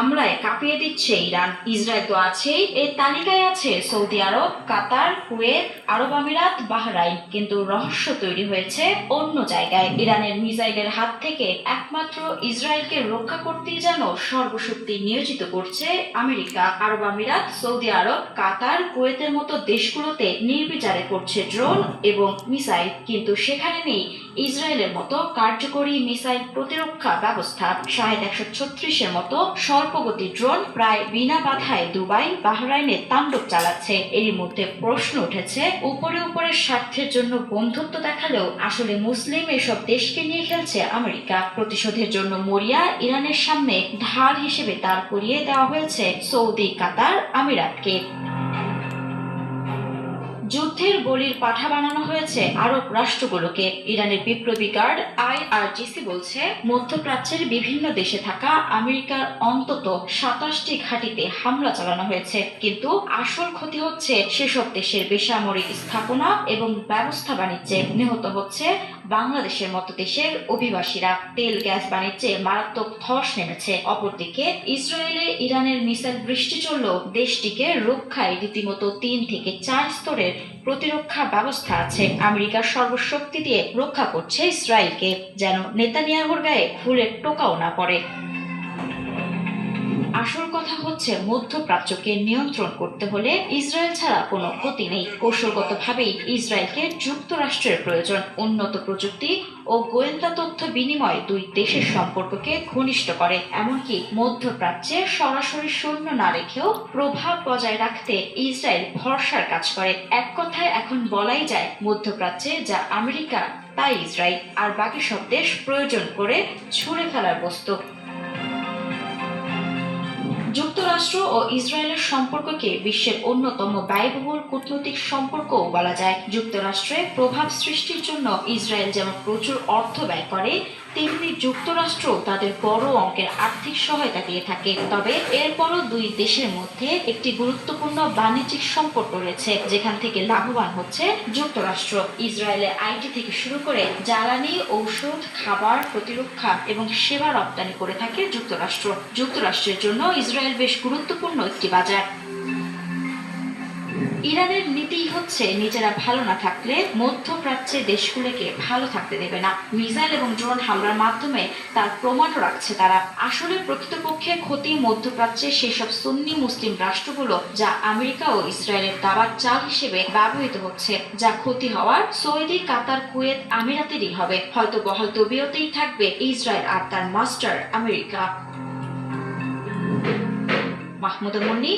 হামলায় কাঁপিয়ে দিচ্ছে ইরান। ইসরায়েল তো আছেই, এর তালিকায় আছে সৌদি আরব, কাতার, কুয়েত, আরব আমিরাত, বাহরাইন। কিন্তু রহস্য তৈরি হয়েছে অন্য জায়গায়। ইরানের মিসাইলের হাত থেকে একমাত্র ইসরায়েলকে রক্ষা করতেই যেন সর্বশক্তি নিয়োজিত করছে আমেরিকা। আরব আমিরাত, সৌদি আরব, কাতার, কুয়েতের মতো দেশগুলোতে নির্বিচারে করছে ড্রোন এবং মিসাইল, কিন্তু সেখানে নেই ইসরায়েলের মতো কার্যকরী মিসাইল প্রতিরক্ষা ব্যবস্থা। শাহেদ 136-এর মতো স্বল্পগতি ড্রোন প্রায় বিনা বাধায় দুবাই, বাহরাইনে তাণ্ডব চালাচ্ছে। এরই মধ্যে প্রশ্ন উঠেছে, উপরে উপরে স্বার্থের জন্য বন্ধুত্ব দেখালেও আসলে মুসলিম এসব দেশকে নিয়ে খেলছে আমেরিকা। প্রতিশোধের জন্য মরিয়া ইরানের সামনে ঢাল হিসেবে দাঁড় করিয়ে দেওয়া হয়েছে সৌদি, কাতার, আমিরাতকে। যুদ্ধের বলির পাঠা বানানো হয়েছে আরব রাষ্ট্রগুলোকে। ইরানের বিপ্লবী গার্ড IRGC বলছে, মধ্যপ্রাচ্যের বিভিন্ন দেশে থাকা আমেরিকার অন্তত 27টি ঘাঁটিতে হামলা চালানো হয়েছে, কিন্তু আসল ক্ষতি হচ্ছে সেসব দেশের বেসামরিক স্থাপনা এবং ব্যবস্থা বাণিজ্যে। নিহত হচ্ছে বাংলাদেশের মতো দেশের অভিবাসীরা। তেল গ্যাস বাণিজ্যে মারাত্মক ধস নেমেছে। অপরদিকে ইসরায়েলে ইরানের মিসাইল বৃষ্টি চললেও দেশটিকে রক্ষায় রীতিমতো 3 থেকে 4 স্তরের প্রতিরক্ষা ব্যবস্থা আছে। আমেরিকার সর্বশক্তি দিয়ে রক্ষা করছে ইসরায়েলকে, যেন নেতানিয়াহুর গায়ে ফুলের টোকাও না পড়ে। আসল কথা হচ্ছে, মধ্যপ্রাচ্যকে নিয়ন্ত্রণ করতে হলে ইসরায়েল ছাড়া কোনো গতি নেই। কৌশলগতভাবেই ইসরায়েলকে যুক্তরাষ্ট্রের প্রয়োজন। উন্নত প্রযুক্তি ও গোয়েন্দা তথ্য বিনিময় দুই দেশের সম্পর্ককে ঘনিষ্ঠ করে। এমনকি মধ্যপ্রাচ্যে সরাসরি সৈন্য না রেখেও প্রভাব বজায় রাখতে ইসরায়েল ভরসার কাজ করে। এক কথায় এখন বলাই যায়, মধ্যপ্রাচ্যে যা আমেরিকা তাই ইসরায়েল, আর বাকি সব দেশ প্রয়োজন করে ছুঁড়ে ফেলার বস্তু। যুক্তরাষ্ট্র ও ইসরায়েলের সম্পর্ককে বিশ্বের অন্যতম ব্যয়বহুল কূটনৈতিক সম্পর্কও বলা যায়। যুক্তরাষ্ট্রে প্রভাব সৃষ্টির জন্য ইসরায়েল যেমন প্রচুর অর্থ ব্যয় করে, তেমনি যুক্তরাষ্ট্র তাদের বড় অঙ্কের আর্থিক সহায়তা দিয়ে থাকে। তবে এরপরও দুই দেশের মধ্যে একটি গুরুত্বপূর্ণ বাণিজ্যিক সম্পর্ক রয়েছে, যেখান থেকে লাভবান হচ্ছে যুক্তরাষ্ট্র। ইসরায়েলের আইটি থেকে শুরু করে জ্বালানি, ঔষধ, খাবার, প্রতিরক্ষা এবং সেবা রপ্তানি করে থাকে যুক্তরাষ্ট্র। যুক্তরাষ্ট্রের জন্য ইসরায়েল বেশ গুরুত্বপূর্ণ একটি বাজার। ইরানের নীতিই হচ্ছে, নিজেরা ভালো না থাকলে মধ্যপ্রাচ্যের দেশগুলোকে ভালো থাকতে দেবে না। মিসাইল এবং ড্রোন হামলার মাধ্যমে তার প্রমাণও রাখছে তারা। আসলে প্রকৃতপক্ষে ক্ষতি মধ্যপ্রাচ্যে সেসব সুন্নি মুসলিম রাষ্ট্রগুলো, যা আমেরিকা ও ইসরায়েলের দাবার চাল হিসেবে ব্যবহৃত হচ্ছে। যা ক্ষতি হওয়ার সৌদি, কাতার, কুয়েত, আমিরাতেরই হবে। হয়তো বহাল তবিয়তেই থাকবে ইসরায়েল আর তার মাস্টার আমেরিকা। মাহমুদা মুন্নি।